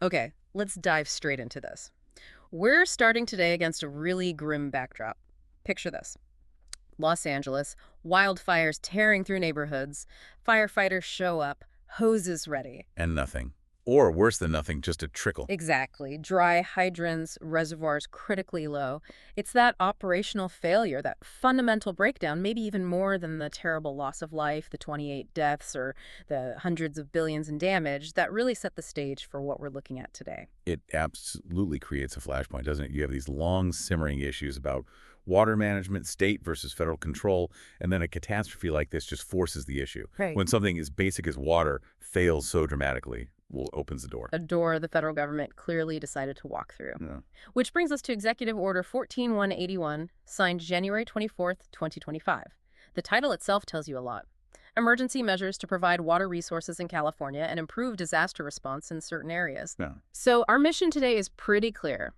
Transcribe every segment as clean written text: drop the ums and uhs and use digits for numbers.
Okay, let's dive straight into this. We're starting today against a really grim backdrop. Picture this. Los Angeles, wildfires tearing through neighborhoods, firefighters show up, hoses ready. And nothing. Or worse than nothing, just a trickle. Exactly. Dry hydrants, reservoirs critically low. It's that operational failure, that fundamental breakdown, maybe even more than the terrible loss of life, the 28 deaths, or the hundreds of billions in damage, that really set the stage for what we're looking at today. It absolutely creates a flashpoint, doesn't it? You have these long simmering issues about water management, state versus federal control, and then a catastrophe like this just forces the issue. Right. When something as basic as water fails so dramatically, well, opens the door. A door the federal government clearly decided to walk through. Yeah. Which brings us to Executive Order 14181, signed January 24th, 2025. The title itself tells you a lot. Emergency measures to provide water resources in California and improve disaster response in certain areas. Yeah. So our mission today is pretty clear.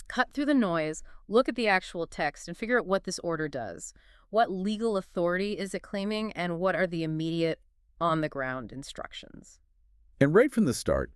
Cut through the noise, look at the actual text, and figure out what this order does. What legal authority is it claiming, and what are the immediate, on-the-ground instructions? And right from the start,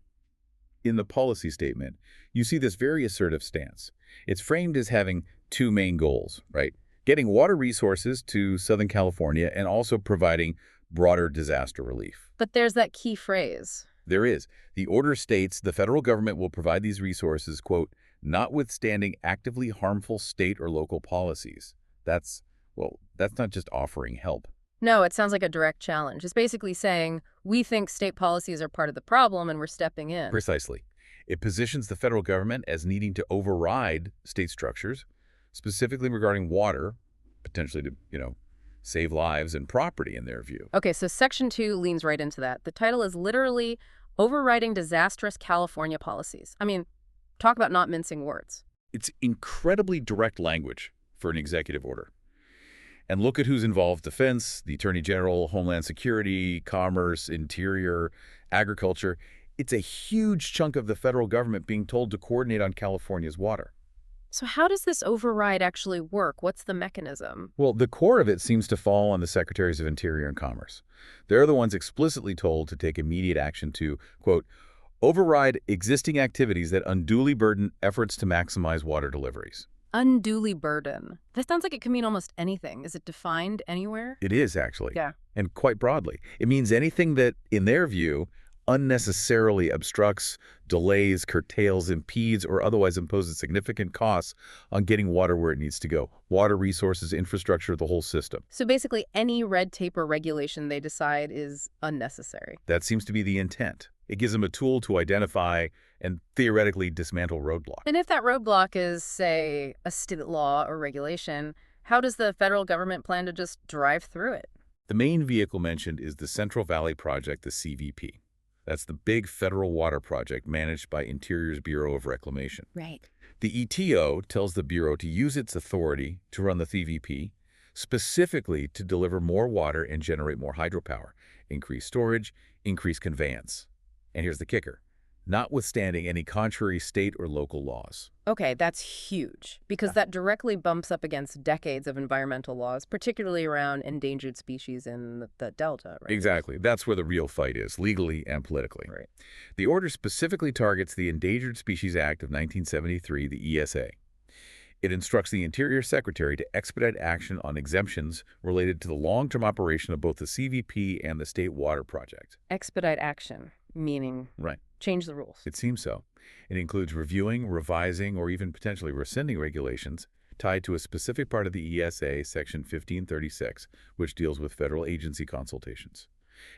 in the policy statement, you see this very assertive stance. It's framed as having two main goals, right? Getting water resources to Southern California and also providing broader disaster relief. But there's that key phrase. There is. The order states the federal government will provide these resources, quote, notwithstanding actively harmful state or local policies. That's not just offering help. No, it sounds like a direct challenge. It's basically saying, we think state policies are part of the problem and we're stepping in. Precisely. It positions the federal government as needing to override state structures, specifically regarding water, potentially to, save lives and property in their view. Okay, so Section 2 leans right into that. The title is literally Overriding Disastrous California Policies. I mean, talk about not mincing words. It's incredibly direct language for an executive order. And look at who's involved: defense, the attorney general, homeland security, commerce, interior, agriculture. It's a huge chunk of the federal government being told to coordinate on California's water. So how does this override actually work? What's the mechanism? Well, the core of it seems to fall on the Secretaries of Interior and Commerce. They're the ones explicitly told to take immediate action to, quote, override existing activities that unduly burden efforts to maximize water deliveries. Unduly burden. That sounds like it can mean almost anything. Is it defined anywhere? It is, actually. Yeah. And quite broadly. It means anything that, in their view, unnecessarily obstructs, delays, curtails, impedes, or otherwise imposes significant costs on getting water where it needs to go. Water resources, infrastructure, the whole system. So basically any red tape or regulation they decide is unnecessary. That seems to be the intent. It gives them a tool to identify and theoretically dismantle roadblocks. And if that roadblock is, say, a state law or regulation, how does the federal government plan to just drive through it? The main vehicle mentioned is the Central Valley Project, the CVP. That's the big federal water project managed by Interior's Bureau of Reclamation. Right. The ETO tells the Bureau to use its authority to run the CVP specifically to deliver more water and generate more hydropower, increase storage, increase conveyance. And here's the kicker: notwithstanding any contrary state or local laws. Okay, that's huge, because that directly bumps up against decades of environmental laws, particularly around endangered species in the Delta, right? Exactly. That's where the real fight is, legally and politically. Right. The order specifically targets the Endangered Species Act of 1973, the ESA. It instructs the Interior Secretary to expedite action on exemptions related to the long-term operation of both the CVP and the State Water Project. Expedite action, meaning Right. change the rules. It seems so. It includes reviewing, revising, or even potentially rescinding regulations tied to a specific part of the ESA, Section 1536, which deals with federal agency consultations.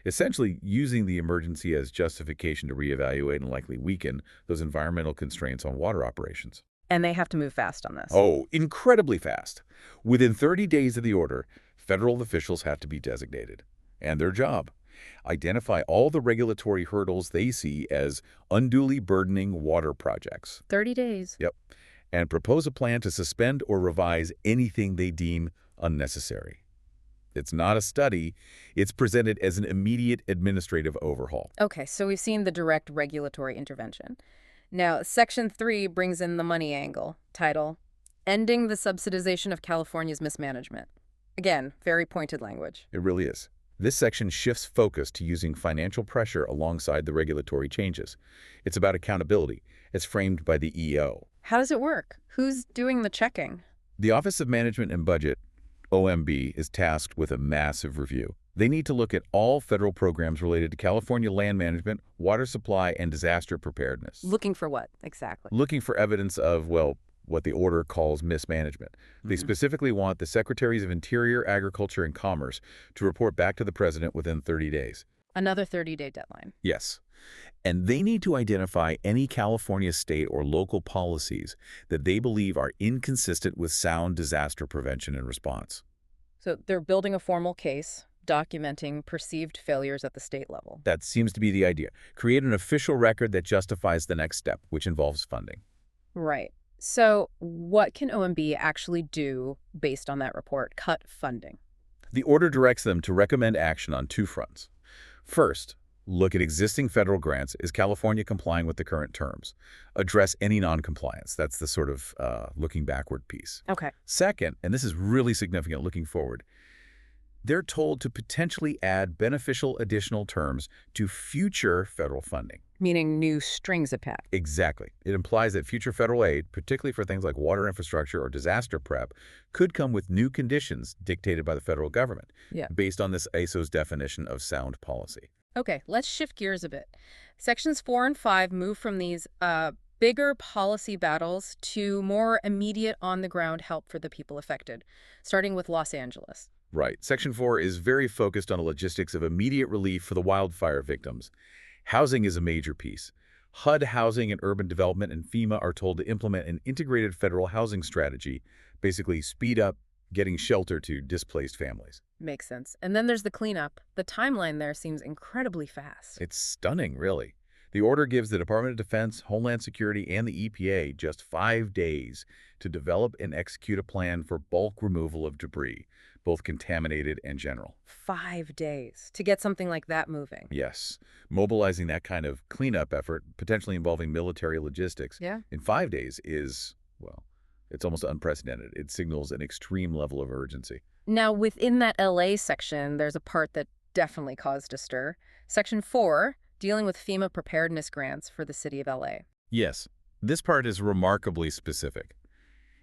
Essentially, using the emergency as justification to reevaluate and likely weaken those environmental constraints on water operations. And they have to move fast on this. Oh, incredibly fast. Within 30 days of the order, federal officials have to be designated. And their job: identify all the regulatory hurdles they see as unduly burdening water projects. 30 days. Yep. And propose a plan to suspend or revise anything they deem unnecessary. It's not a study. It's presented as an immediate administrative overhaul. Okay, so we've seen the direct regulatory intervention. Now, Section 3 brings in the money angle, title, Ending the Subsidization of California's Mismanagement. Again, very pointed language. It really is. This section shifts focus to using financial pressure alongside the regulatory changes. It's about accountability. It's framed by the EO. How does it work? Who's doing the checking? The Office of Management and Budget, OMB, is tasked with a massive review. They need to look at all federal programs related to California land management, water supply, and disaster preparedness. Looking for what, exactly? Looking for evidence of, well, what the order calls mismanagement. They specifically want the Secretaries of Interior, Agriculture, and Commerce to report back to the President within 30 days. Another 30-day deadline. Yes. And they need to identify any California state or local policies that they believe are inconsistent with sound disaster prevention and response. So they're building a formal case, documenting perceived failures at the state level. That seems to be the idea. Create an official record that justifies the next step, which involves funding. Right. So what can OMB actually do based on that report? Cut funding. The order directs them to recommend action on two fronts. First, look at existing federal grants. Is California complying with the current terms? Address any noncompliance. That's the sort of looking backward piece. Okay. Second, and this is really significant looking forward, they're told to potentially add beneficial additional terms to future federal funding. Meaning new strings attached. Exactly. It implies that future federal aid, particularly for things like water infrastructure or disaster prep, could come with new conditions dictated by the federal government, based on this ASO's definition of sound policy. Okay, let's shift gears a bit. Sections 4 and 5 move from these bigger policy battles to more immediate on-the-ground help for the people affected, starting with Los Angeles. Right. Section 4 is very focused on the logistics of immediate relief for the wildfire victims. Housing is a major piece. HUD Housing and Urban Development and FEMA are told to implement an integrated federal housing strategy, basically speed up getting shelter to displaced families. Makes sense. And then there's the cleanup. The timeline there seems incredibly fast. It's stunning, really. The order gives the Department of Defense, Homeland Security, and the EPA just 5 days to develop and execute a plan for bulk removal of debris, both contaminated and general. 5 days to get something like that moving. Yes. Mobilizing that kind of cleanup effort, potentially involving military logistics, in 5 days is, well, it's almost unprecedented. It signals an extreme level of urgency. Now, within that LA section, there's a part that definitely caused a stir. Section 4, dealing with FEMA preparedness grants for the city of LA. Yes. This part is remarkably specific.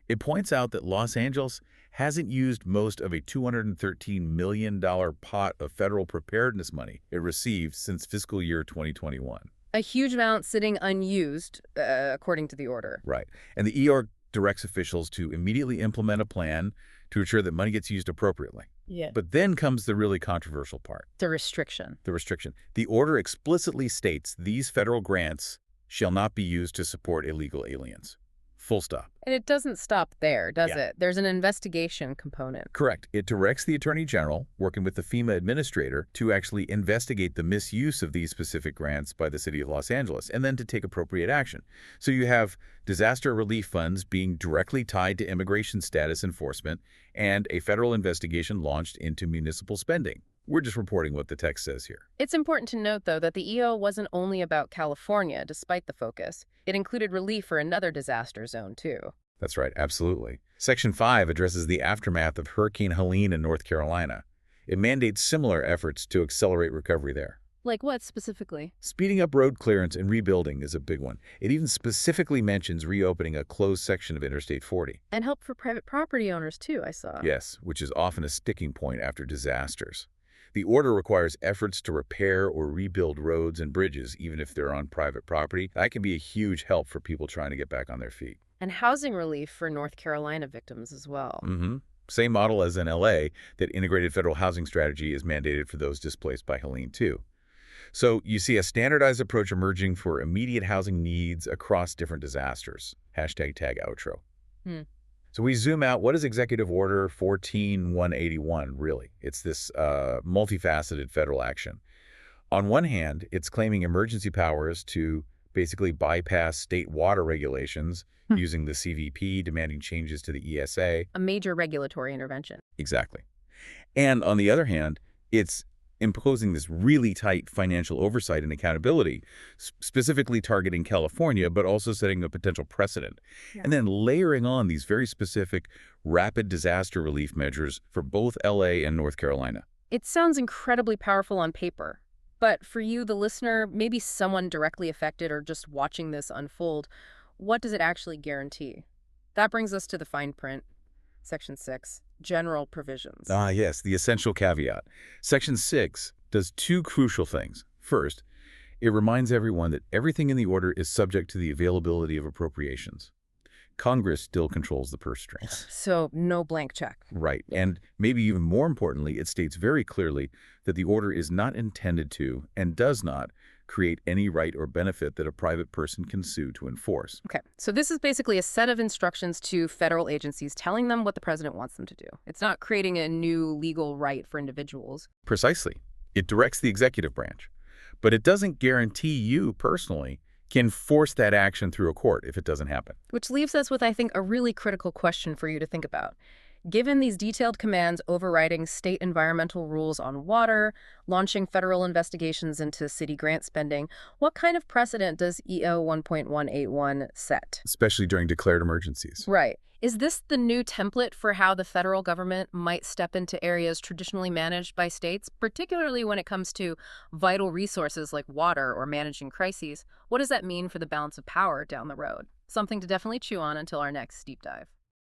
It points out that Los Angeles hasn't used most of a $213 million pot of federal preparedness money it received since fiscal year 2021. A huge amount sitting unused, according to the order. Right. And the ER directs officials to immediately implement a plan to ensure that money gets used appropriately. But then comes the really controversial part. The restriction. The restriction. The order explicitly states these federal grants shall not be used to support illegal aliens. Full stop. And it doesn't stop there, does it? There's an investigation component. Correct. It directs the Attorney General, working with the FEMA administrator, to actually investigate the misuse of these specific grants by the city of Los Angeles, and then to take appropriate action. So you have disaster relief funds being directly tied to immigration status enforcement, and a federal investigation launched into municipal spending. We're just reporting what the text says here. It's important to note, though, that the EO wasn't only about California, despite the focus. It included relief for another disaster zone, too. That's right, absolutely. Section 5 addresses the aftermath of Hurricane Helene in North Carolina. It mandates similar efforts to accelerate recovery there. Like what, specifically? Speeding up road clearance and rebuilding is a big one. It even specifically mentions reopening a closed section of Interstate 40. And help for private property owners, too, I saw. Yes, which is often a sticking point after disasters. The order requires efforts to repair or rebuild roads and bridges, even if they're on private property. That can be a huge help for people trying to get back on their feet. And housing relief for North Carolina victims as well. Same model as in LA, that integrated federal housing strategy is mandated for those displaced by Helene, too. So you see a standardized approach emerging for immediate housing needs across different disasters. #tag outro. So we zoom out. What is Executive Order 14181, really? It's this multifaceted federal action. On one hand, it's claiming emergency powers to basically bypass state water regulations using the CVP, demanding changes to the ESA. A major regulatory intervention. Exactly. And on the other hand, it's imposing this really tight financial oversight and accountability, specifically targeting California, but also setting a potential precedent. And then layering on these very specific rapid disaster relief measures for both LA and North Carolina. It sounds incredibly powerful on paper. But for you, the listener, maybe someone directly affected or just watching this unfold, what does it actually guarantee? That brings us to the fine print, Section 6, general provisions. Ah, yes, the essential caveat. Section 6 does two crucial things. First, it reminds everyone that everything in the order is subject to the availability of appropriations. Congress still controls the purse strings. So, no blank check. Right. And maybe even more importantly, it states very clearly that the order is not intended to and does not create any right or benefit that a private person can sue to enforce. Okay, so this is basically a set of instructions to federal agencies telling them what the president wants them to do. It's not creating a new legal right for individuals. Precisely. It directs the executive branch, but it doesn't guarantee you personally can force that action through a court if it doesn't happen. Which leaves us with, I think, a really critical question for you to think about. Given these detailed commands overriding state environmental rules on water, launching federal investigations into city grant spending, what kind of precedent does EO 1.181 set? Especially during declared emergencies. Right. Is this the new template for how the federal government might step into areas traditionally managed by states, particularly when it comes to vital resources like water or managing crises? What does that mean for the balance of power down the road? Something to definitely chew on until our next deep dive.